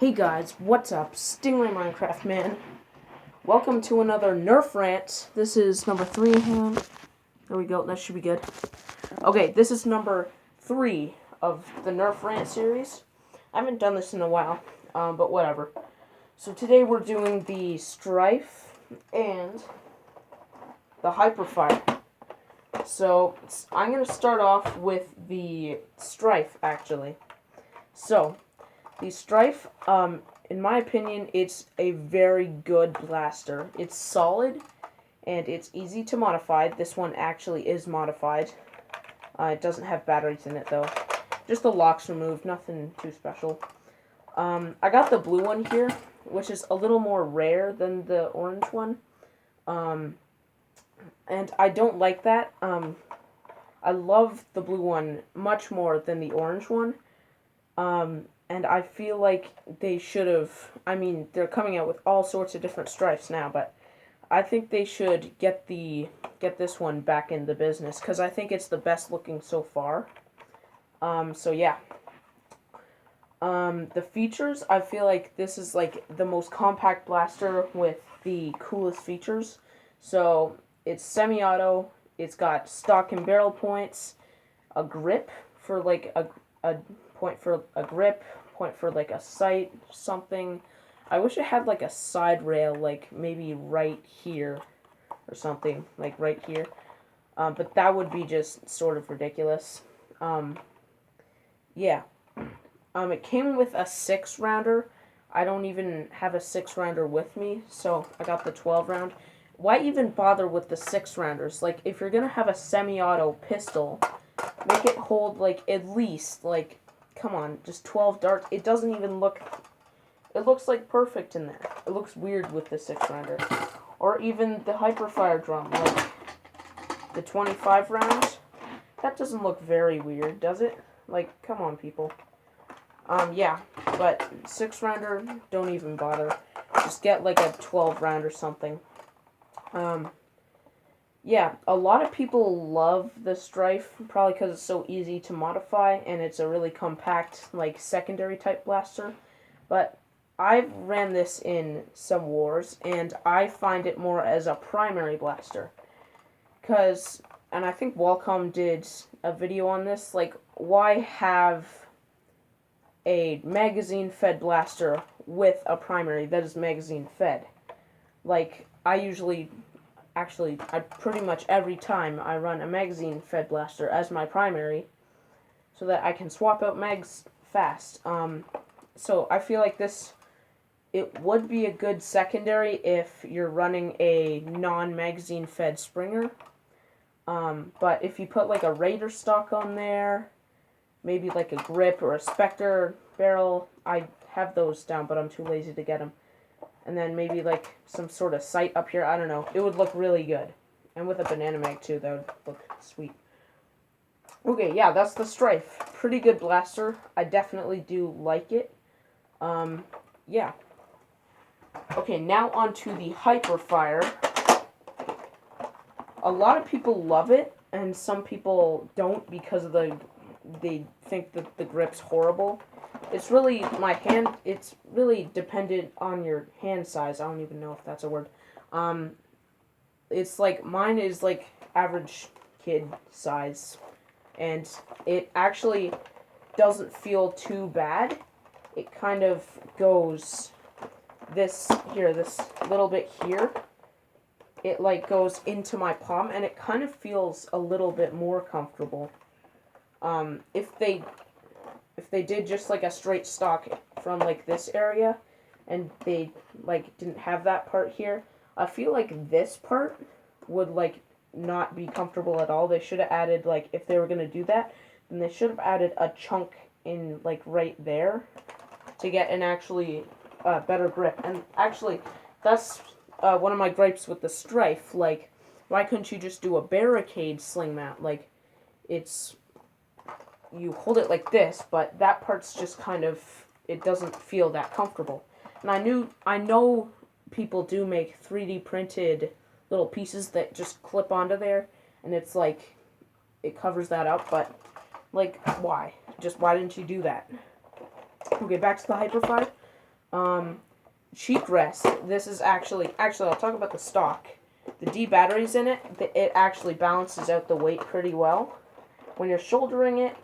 Hey guys, what's up? Stingray Minecraft Man. Welcome to another Nerf rant. This is number 3. Hang on. There we go. That should be good. Okay, this is number 3 of the Nerf rant series. I haven't done this in a while, but whatever. So today we're doing the Strife and the Hyperfire. So I'm going to start off with the Strife, actually. So the Strife, in my opinion, it's a very good blaster. It's solid, and it's easy to modify. This one actually is modified. It doesn't have batteries in it, though. Just the locks removed, nothing too special. I got the blue one here, which is a little more rare than the orange one. And I don't like that. I love the blue one much more than the orange one. And I feel like they should have, they're coming out with all sorts of different Strifes now, but I think they should get this one back in the business, because I think it's the best looking so far. So yeah. The features, I feel like this is like the most compact blaster with the coolest features. So it's semi-auto, it's got stock and barrel points, a grip for like a point for a grip, point for like a sight, something. I wish it had like a side rail, like maybe right here or something, like right here. But that would be just sort of ridiculous. Yeah. It came with a 6-rounder. I don't even have a 6-rounder with me, so I got the 12-round. Why even bother with the 6-rounders? Like, if you're gonna have a semi-auto pistol, make it hold, like, at least, like, come on, just 12 darts. It doesn't even look, it looks, like, perfect in there. It looks weird with the 6-rounder. Or even the Hyperfire drum, like, the 25 rounds. That doesn't look very weird, does it? Like, come on, people. Yeah, but 6-rounder, don't even bother. Just get, like, a 12-round or something. Yeah, a lot of people love the Strife, probably because it's so easy to modify, and it's a really compact, like, secondary type blaster. But I've ran this in some wars, and I find it more as a primary blaster. Because, and I think Wacom did a video on this, like, why have a magazine-fed blaster with a primary that is magazine-fed? Like, I pretty much every time I run a magazine-fed blaster as my primary, so that I can swap out mags fast. So I feel like it would be a good secondary if you're running a non-magazine-fed Springer. But if you put like a Raider stock on there, maybe like a grip or a Spectre barrel, I have those down, but I'm too lazy to get them. And then maybe like some sort of sight up here, I don't know. It would look really good. And with a banana mag too, that would look sweet. Okay, yeah, that's the Strife. Pretty good blaster. I definitely do like it. Yeah. Okay, now on to the Hyperfire. A lot of people love it, and some people don't because of they think that the grip's horrible. It's really, it's really dependent on your hand size. I don't even know if that's a word. It's like, mine is like average kid size, and it actually doesn't feel too bad. It kind of goes this little bit here. It like goes into my palm, and it kind of feels a little bit more comfortable. If they did just like a straight stock from like this area, and they like didn't have that part here, I feel like this part would like not be comfortable at all. They should have added, like, if they were gonna do that, then they should have added a chunk in like right there to get an actually better grip. And actually, that's one of my gripes with the Strife. Like, why couldn't you just do a barricade sling mount? Like, you hold it like this, but that part's just kind of, it doesn't feel that comfortable. And I know people do make 3D printed little pieces that just clip onto there, and it's like, it covers that up, but, like, why? Just why didn't you do that? Okay, back to the Hyperfire. cheek rest. This is actually, I'll talk about the stock. The D batteries in it, it actually balances out the weight pretty well. When you're shouldering it,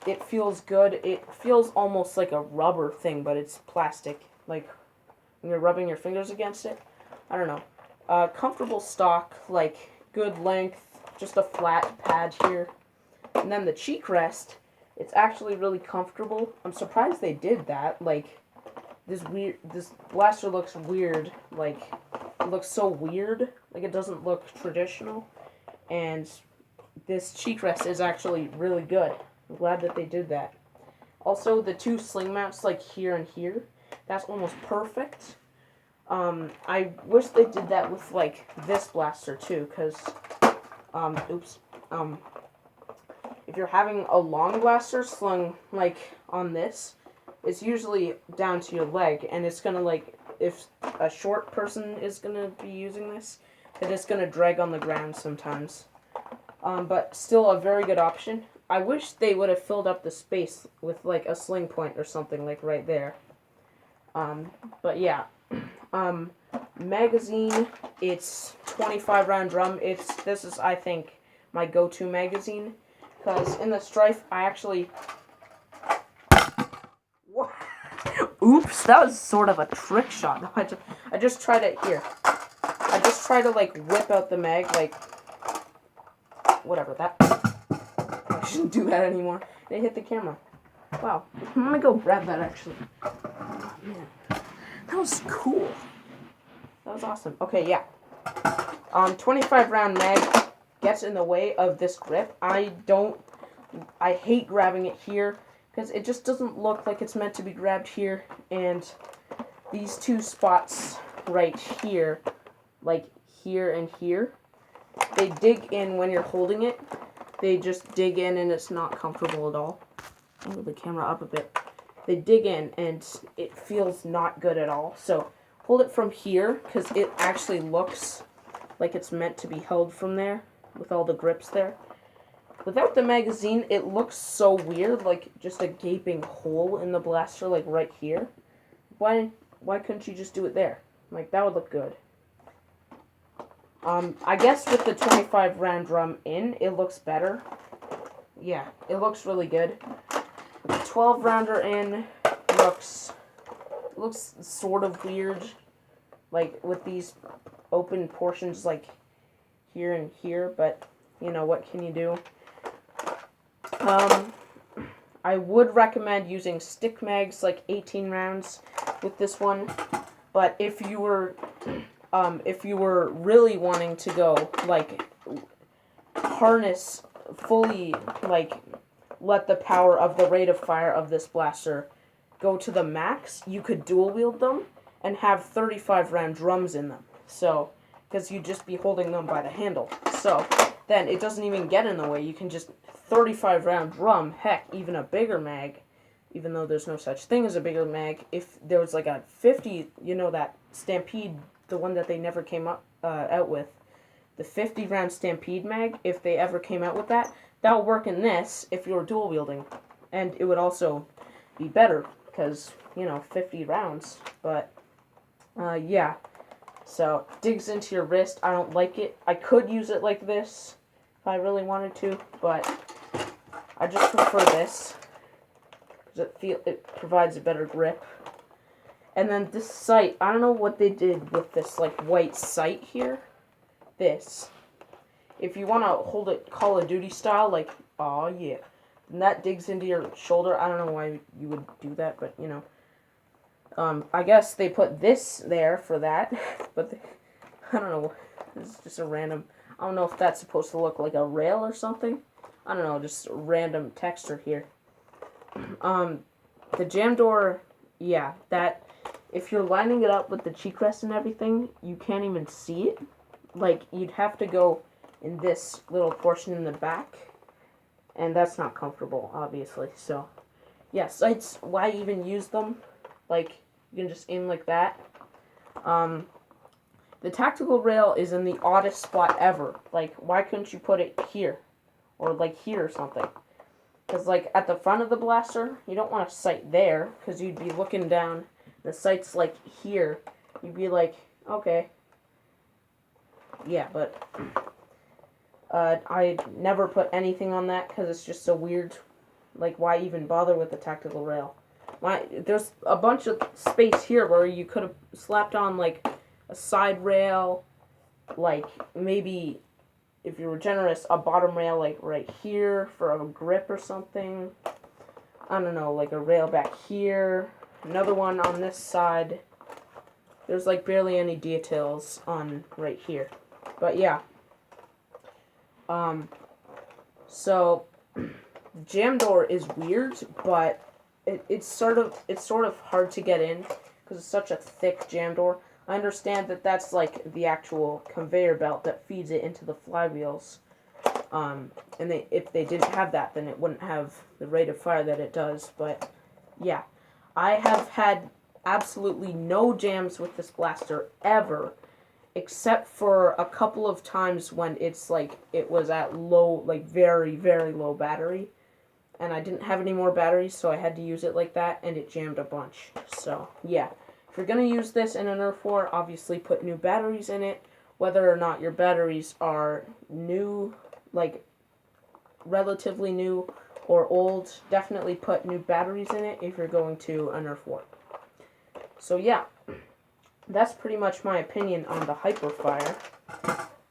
it feels good. It feels almost like a rubber thing, but it's plastic. Like when you're rubbing your fingers against it. I don't know. Comfortable stock, like good length, just a flat pad here. And then the cheek rest, it's actually really comfortable. I'm surprised they did that. Like this blaster looks weird. Like it looks so weird. Like it doesn't look traditional. And this cheek rest is actually really good. I'm glad that they did that. Also, the two sling mounts, like here and here, that's almost perfect. I wish they did that with like this blaster too, because if you're having a long blaster slung like on this, it's usually down to your leg, and it's gonna, like, if a short person is gonna be using this, then it's gonna drag on the ground sometimes. But still a very good option. I wish they would have filled up the space with like a sling point or something, like right there. But yeah. Magazine, it's 25 round drum. This is, I think, my go-to magazine, because in the Strife I actually oops, that was sort of a trick shot. I just try to like whip out the mag, like whatever that. I shouldn't do that anymore. It hit the camera. Wow, I'm gonna go grab that actually. Oh, man, that was cool. That was awesome. Okay, yeah. 25 round mag gets in the way of this grip. I hate grabbing it here, because it just doesn't look like it's meant to be grabbed here. And these two spots right here, like here and here, they dig in when you're holding it. They just dig in, and it's not comfortable at all. I'll move the camera up a bit. They dig in, and it feels not good at all. So hold it from here, because it actually looks like it's meant to be held from there, with all the grips there. Without the magazine, it looks so weird, like just a gaping hole in the blaster, like right here. Why couldn't you just do it there? Like, that would look good. I guess with the 25 round drum in, it looks better. Yeah, it looks really good. The 12 rounder in looks sort of weird, like with these open portions like here and here, but you know, what can you do? I would recommend using stick mags, like 18 rounds with this one, but if you were really wanting to go, like, harness fully, like, let the power of the rate of fire of this blaster go to the max, you could dual wield them and have 35 round drums in them. So, because you'd just be holding them by the handle. So, then it doesn't even get in the way. You can just 35 round drum, heck, even a bigger mag, even though there's no such thing as a bigger mag. If there was like a 50, you know, that Stampede, the one that they never came out with, the 50 round Stampede mag, if they ever came out with that, that would work in this if you were dual wielding. And it would also be better, because, you know, 50 rounds. But, yeah. So, digs into your wrist. I don't like it. I could use it like this if I really wanted to, but I just prefer this, because it provides a better grip. And then this sight, I don't know what they did with this, like, white sight here. This. If you want to hold it Call of Duty style, like, oh yeah, and that digs into your shoulder. I don't know why you would do that, but, you know. I guess they put this there for that, but I don't know. It's just a random, I don't know if that's supposed to look like a rail or something. I don't know, just random texture here. The jam door, yeah, that, if you're lining it up with the cheek rest and everything, you can't even see it. Like, you'd have to go in this little portion in the back, and that's not comfortable, obviously. So, yeah, sights, why even use them? Like, you can just aim like that. The tactical rail is in the oddest spot ever. Like, why couldn't you put it here? Or, like, here or something? Because, like, at the front of the blaster, you don't want to sight there, because you'd be looking down the sight's like here, you'd be like, okay. Yeah, but I never put anything on that because it's just so weird. Like, why even bother with the tactical rail? There's a bunch of space here where you could have slapped on, like, a side rail, like, maybe, if you were generous, a bottom rail, like, right here for a grip or something. I don't know, like a rail back here. Another one on this side. There's, like, barely any details on right here. But, yeah. So, jam door is weird, but it's sort of hard to get in because it's such a thick jam door. I understand that that's like the actual conveyor belt that feeds it into the flywheels. And if they didn't have that, then it wouldn't have the rate of fire that it does. But yeah, I have had absolutely no jams with this blaster ever, except for a couple of times when it's like it was at low, like very, very low battery. And I didn't have any more batteries, so I had to use it like that, and it jammed a bunch. So, yeah. If you're going to use this in a Nerf war, obviously put new batteries in it. Whether or not your batteries are new, like relatively new or old, definitely put new batteries in it if you're going to a Nerf war. So, yeah. That's pretty much my opinion on the Hyperfire.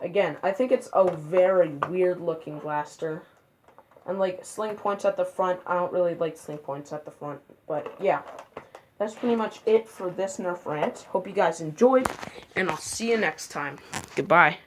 Again, I think it's a very weird-looking blaster. And, like, sling points at the front. I don't really like sling points at the front. But, yeah. That's pretty much it for this Nerf rant. Hope you guys enjoyed. And I'll see you next time. Goodbye.